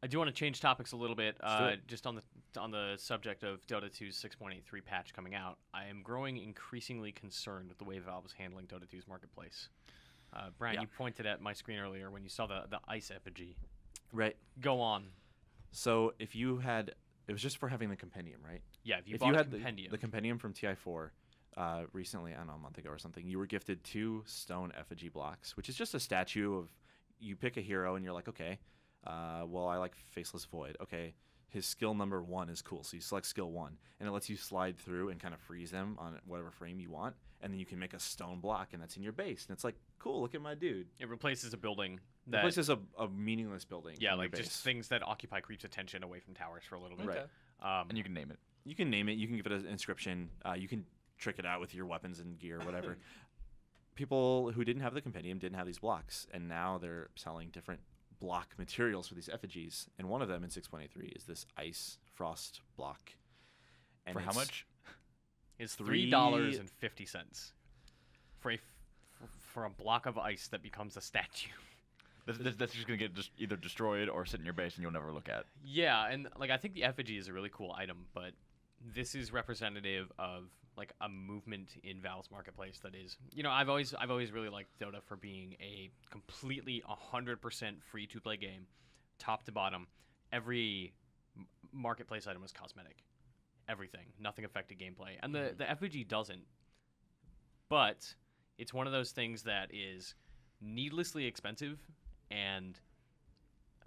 I do want to change topics a little bit. Let's do it. Just on the subject of Dota 2's 6.83 patch coming out, I am growing increasingly concerned with the way Valve is handling Dota 2's marketplace. Brian, Yeah. you pointed at my screen earlier when you saw the ice effigy. Right. Go on. So if you had, it was just for having the compendium, right? Yeah, if you If bought you a had compendium. the compendium from TI4 recently, I don't know, a month ago or something, you were gifted 2 stone effigy blocks, which is just a statue of, you pick a hero and you're like, okay, well, I like Faceless Void. Okay, his skill number 1 is cool, so you select skill 1, and it lets you slide through and kind of freeze them on whatever frame you want, and then you can make a stone block, and that's in your base, and it's like, cool, look at my dude. It replaces a building. The place is a meaningless building. Yeah, in your like just base. things that occupy creeps' attention away from towers for a little bit. Right. And you can name it. You can name it. You can give it an inscription. You can trick it out with your weapons and gear, whatever. People who didn't have the compendium didn't have these blocks, and now they're selling different block materials for these effigies. And one of them in 6.83 is this ice frost block. And For how much? It's Three- $3.50 for a block of ice that becomes a statue. That's just gonna get either destroyed or sit in your base and you'll never look at. Yeah, and like I think the effigy is a really cool item, but this is representative of like a movement in Valve's marketplace that is, I've always really liked Dota for being a completely 100% free to play game, top to bottom. Every marketplace item was cosmetic, everything, nothing affected gameplay, and the effigy doesn't. But it's one of those things that is needlessly expensive and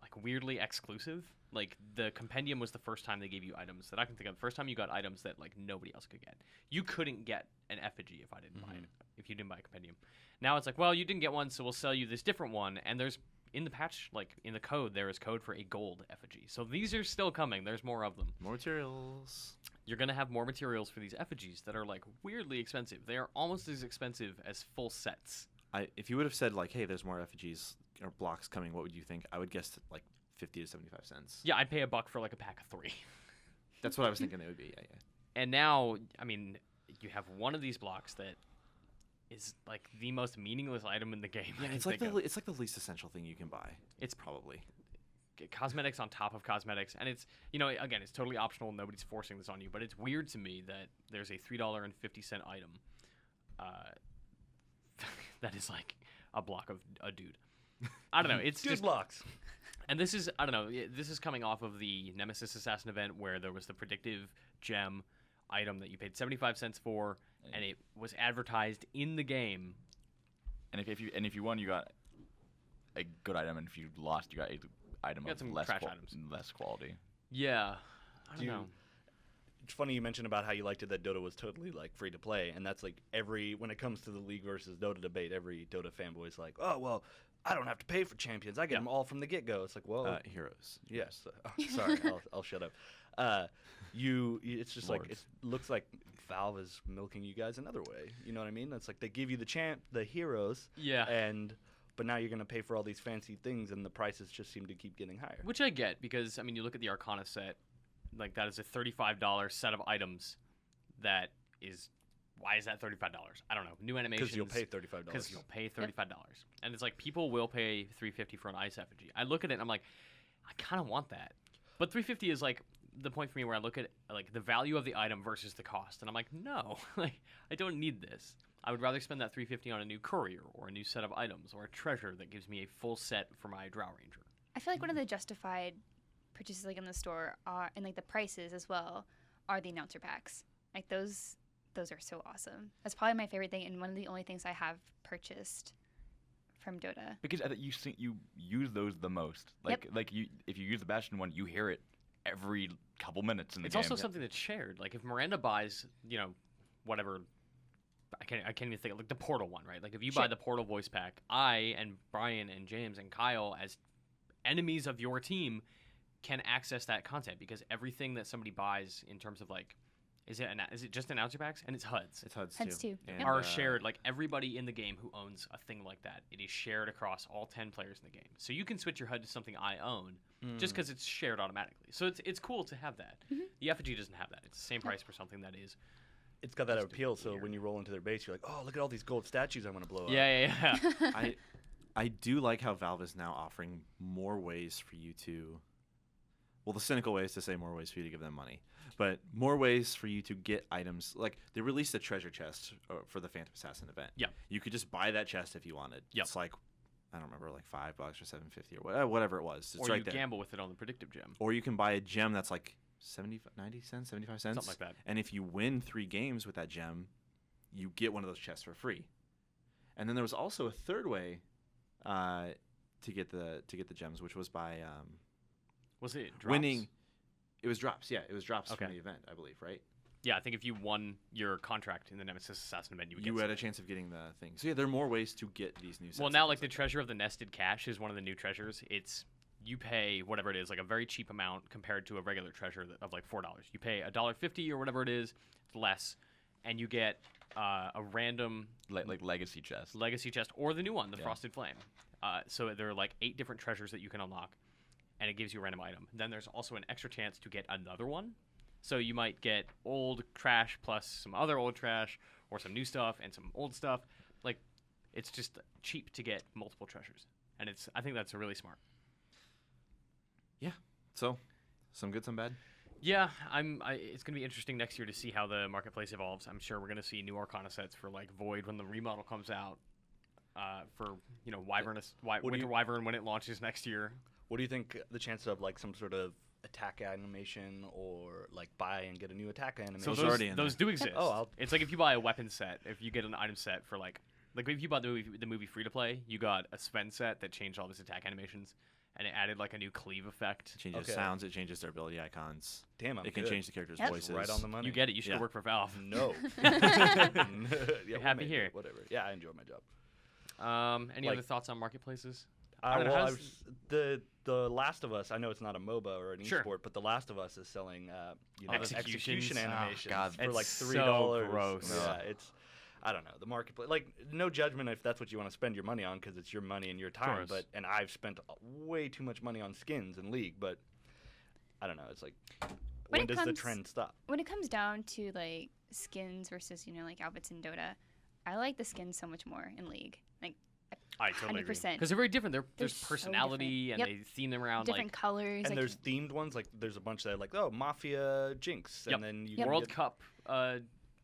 like weirdly exclusive. Like the compendium was the first time they gave you items that I can think of. The first time you got items that like nobody else could get. You couldn't get an effigy if I didn't buy it. If you didn't buy a compendium. Now it's like, well, you didn't get one, so we'll sell you this different one. And there's in the patch, like in the code, there is code for a gold effigy. So these are still coming. There's more of them. More materials. You're gonna have more materials for these effigies that are like weirdly expensive. They are almost as expensive as full sets. If you would have said like, hey, there's more effigies or blocks coming, what would you think? I would guess like 50 to 75 cents. Yeah, I'd pay $1 for like a pack of 3. That's what I was thinking it would be. Yeah. And now, I mean, you have one of these blocks that is like the most meaningless item in the game. Yeah, it's like the least essential thing you can buy. It's probably cosmetics on top of cosmetics, and it's again, it's totally optional. Nobody's forcing this on you, but it's weird to me that there's a $3.50 item that is like a block of a dude. I don't know. It's Dude just blocks. And this is, I don't know, this is coming off of the Nemesis Assassin event where there was the predictive gem item that you paid 75 cents for, and it was advertised in the game. And if you won, you got a good item, and if you lost, you got a item You got of some less trash items. less quality. Yeah. I don't know. It's funny you mentioned about how you liked it that Dota was totally like free to play, and that's like when it comes to the League versus Dota debate, every Dota fanboy is like, oh well, I don't have to pay for champions, I get them all from the get go. It's like, well, heroes. yes, sorry, I'll shut up. It's just like it looks like Valve is milking you guys another way. You know what I mean? It's like they give you the heroes, Yeah. but now you're gonna pay for all these fancy things, and the prices just seem to keep getting higher. Which I get, because, I mean, you look at the Arcana set, like, that is a $35 set of items that is... Why is that $35? I don't know. New animations. Because you'll pay $35. Because you'll pay $35. And it's like, people will pay $3.50 for an ice effigy. I look at it and I'm like, I kind of want that. But $3.50 is like the point for me where I look at like the value of the item versus the cost. And I'm like, no, like I don't need this. I would rather spend that $3.50 on a new courier or a new set of items or a treasure that gives me a full set for my Drow Ranger. I feel like one of the justified purchases like in the store are, and like the prices as well, are the announcer packs. Like those are so awesome. That's probably my favorite thing, and one of the only things I have purchased from Dota. Because you use those the most. Like if you use the Bastion one, you hear it every couple minutes in the game. It's also something that's shared. Like if Miranda buys, whatever, I can't even think of, like the Portal one, right? Like if you buy the Portal voice pack, I and Brian and James and Kyle, as enemies of your team, can access that content, because everything that somebody buys in terms of like, is it just announcer packs? And it's HUDs. It's HUDs HUDs too. And, Yep. Are shared. Like everybody in the game who owns a thing like that, it is shared across all 10 players in the game. So you can switch your HUD to something I own just because it's shared automatically. So it's cool to have that. The Effigy doesn't have that. It's the same price for something that is. It's got that appeal, so when you roll into their base, you're like, oh, look at all these gold statues I want to blow up. Yeah. I do like how Valve is now offering more ways for you to well, the cynical way is to say more ways for you to give them money, but more ways for you to get items. Like they released a treasure chest for the Phantom Assassin event. Yeah. You could just buy that chest if you wanted. Yep. It's like, I don't remember, like $5 or $7.50 or whatever it was. It's or right you there. gamble with it on the predictive gem. Or you can buy a gem that's like 90 cents, 75 cents. Something like that. And if you win 3 games with that gem, you get one of those chests for free. And then there was also a third way to get the gems, which was by Was it drops? winning. It was drops. Yeah, it was drops Okay. from the event, I believe, right? Yeah, I think if you won your contract in the Nemesis Assassin event, you would get You had a something. chance of getting the thing. So yeah, there are more ways to get these new sets. Well, and now things like the treasure of the nested cache is one of the new treasures. It's you pay whatever it is, like a very cheap amount compared to a regular treasure of like $4. You pay $1.50 or whatever it is, it's less, and you get a random Like legacy chest. legacy chest or the new one, the Yeah. Frosted Flame. So there are like 8 different treasures that you can unlock, and it gives you a random item. Then there's also an extra chance to get another one. So you might get old trash plus some other old trash, or some new stuff and some old stuff. Like, it's just cheap to get multiple treasures, and I think that's really smart. So, some good, some bad. Yeah, it's gonna be interesting next year to see how the marketplace evolves. I'm sure we're gonna see new Arcana sets for like Void when the remodel comes out. For Wyvern, Winter Wyvern when it launches next year. What do you think the chances of like some sort of attack animation or like buy and get a new attack animation? So Those are already in those do exist. Oh, it's like if you buy a weapon set, if you get an item set for like if you bought the movie free to play, you got a Sven set that changed all of his attack animations, and it added like a new cleave effect. It changes Okay. sounds. It changes their ability icons. Damn, I'm It can good. change the characters' Yep. voices. Right on the money. You get it. You should Yeah. work for Valve. No. Yeah, happy maybe, here. Whatever. Yeah, I enjoy my job. Any Like- other thoughts on marketplaces? I don't know, Well, how's- the Last of Us. I know it's not a MOBA or an Sure. esport, but The Last of Us is selling Executions. execution Oh, animations God. for like It's $3. so gross. Yeah, it's. I don't know the marketplace. Like, no judgment if that's what you want to spend your money on because it's your money and your time. course. And I've spent way too much money on skins in League. But I don't know. It's like, When when it does the comes- trend stop? When it comes down to like skins versus like outfits in Dota, I like the skins so much more in League. Like I totally agree. 100%. Because they're very different. There's They're so personality, and different. they theme them around different like colors. And like, there's themed ones. Like, there's a bunch that are like, oh, Mafia Jinx, Yep. and then you Yep. World get- Cup.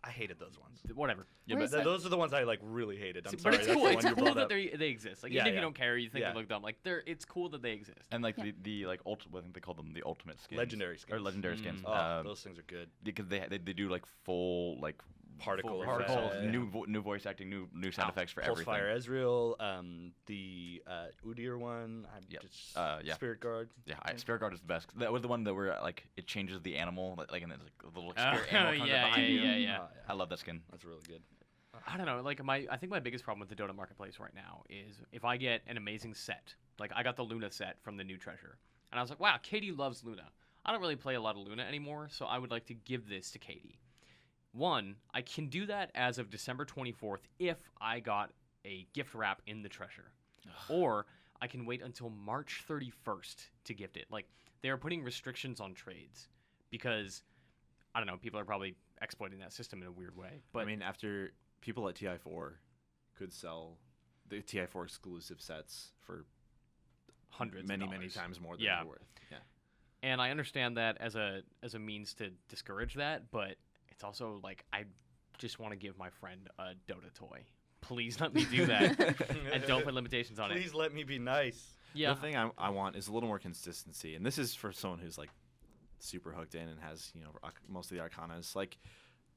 I hated those ones. Whatever. Yeah, Whereas, but like- Those are the ones I like really hated. I'm But sorry. it's that's cool. the It's one you cool brought that up. they exist. Like Yeah, even if yeah. you don't care, you think Yeah. they look dumb. Like it's cool that they exist. and like Yeah. the like ultimate, I think they call them the ultimate skins. Legendary skins. Or legendary skins. Oh, those things are good. Because they do like full like Particle full effects. particles, Yeah. new voice acting, new sound effects for Pulse everything. Fire Ezreal, the Udyr one. I'm Yep. just Yeah. Spirit Guard. Yeah, Spirit Guard is the best. That was the one that where like it changes the animal, like and it's like a little Oh, spirit animal comes up yeah, behind you. yeah. Oh, I love that skin. That's really good. I don't know. Like I think my biggest problem with the Dota marketplace right now is if I get an amazing set. Like I got the Luna set from the new treasure, and I was like, wow, Katie loves Luna. I don't really play a lot of Luna anymore, so I would like to give this to Katie. One, I can do that as of December 24th if I got a gift wrap in the treasure. Or I can wait until March 31st to gift it. Like, they are putting restrictions on trades because, I don't know, people are probably exploiting that system in a weird way. But I mean, after people at TI4 could sell the TI4 exclusive sets for hundreds many, of many dollars. times more than Yeah. they're worth. Yeah. And I understand that as a means to discourage that, but it's also like I just want to give my friend a Dota toy. Please let me do that, and don't put limitations on it. Please let me be nice. Yeah, The thing I want is a little more consistency, and this is for someone who's like super hooked in and has most of the Arcanas. Like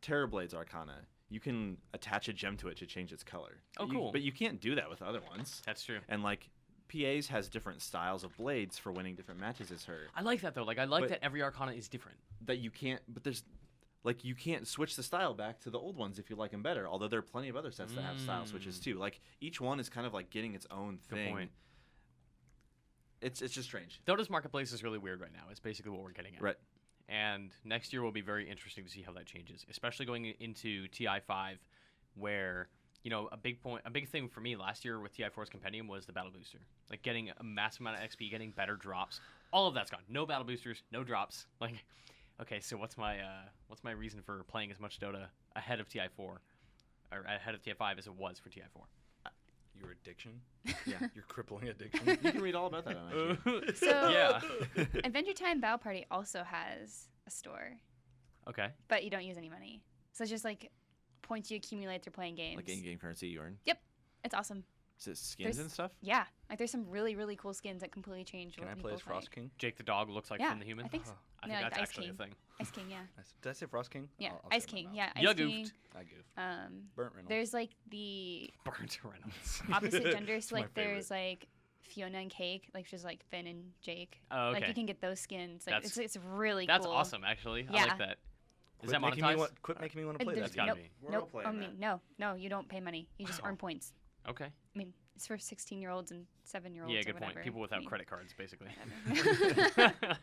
Terrorblade's Arcana, you can attach a gem to it to change its color. Oh, cool. But you can't do that with other ones. that's true. And like PA's has different styles of blades for winning different matches as her. I like that though. Like I like But- that every Arcana is different. That you can't. But there's. Like, you can't switch the style back to the old ones if you like them better, although there are plenty of other sets that have style switches too. Like, each one is kind of like getting its own Good thing. point. It's just strange. Dota's marketplace is really weird right now. It's basically what we're getting at. Right. And next year will be very interesting to see how that changes, especially going into TI5, where a big thing for me last year with TI4's Compendium was the battle booster, like getting a massive amount of XP, getting better drops. All of that's gone. No battle boosters, no drops. Like, okay, so what's my reason for playing as much Dota ahead of TI4, or ahead of TI5 as it was for TI4? your addiction, Yeah. your crippling addiction. You can read all about that on IG. So yeah. Adventure Time Battle Party also has a store, Okay. but you don't use any money. So it's just like points you accumulate through playing games. Like in-game currency you earn. It's awesome. Is it skins There's- and stuff? Yeah, like there's some really really cool skins that completely change Can what I people play as Frost play. King? Jake the dog looks like Yeah, Finn the human. I think so. I No, think like that's the Ice actually King. a thing. Ice King, yeah. Did I say Frost King? Yeah, I'll Ice say my King, mouth. yeah, Ice You King. goofed. I goofed. Um, Burnt Reynolds. there's like the Burnt Reynolds. opposite gender, It's so my like there's like Fiona and Cake, like she's like Finn and Jake. Oh, okay. Like you can get those skins. Like That's- it's really That's cool. awesome, actually. I Yeah. like that. Is Quit that making me monetized? quit making me want to play There's- That's that. gotta nope, be. We're all nope. playing I that. mean, no, you don't pay money. You just earn points. Okay. I mean, it's for 16-year-olds and 7-year-olds. Yeah, or good point. whatever. People I without mean, credit cards, basically. whatever.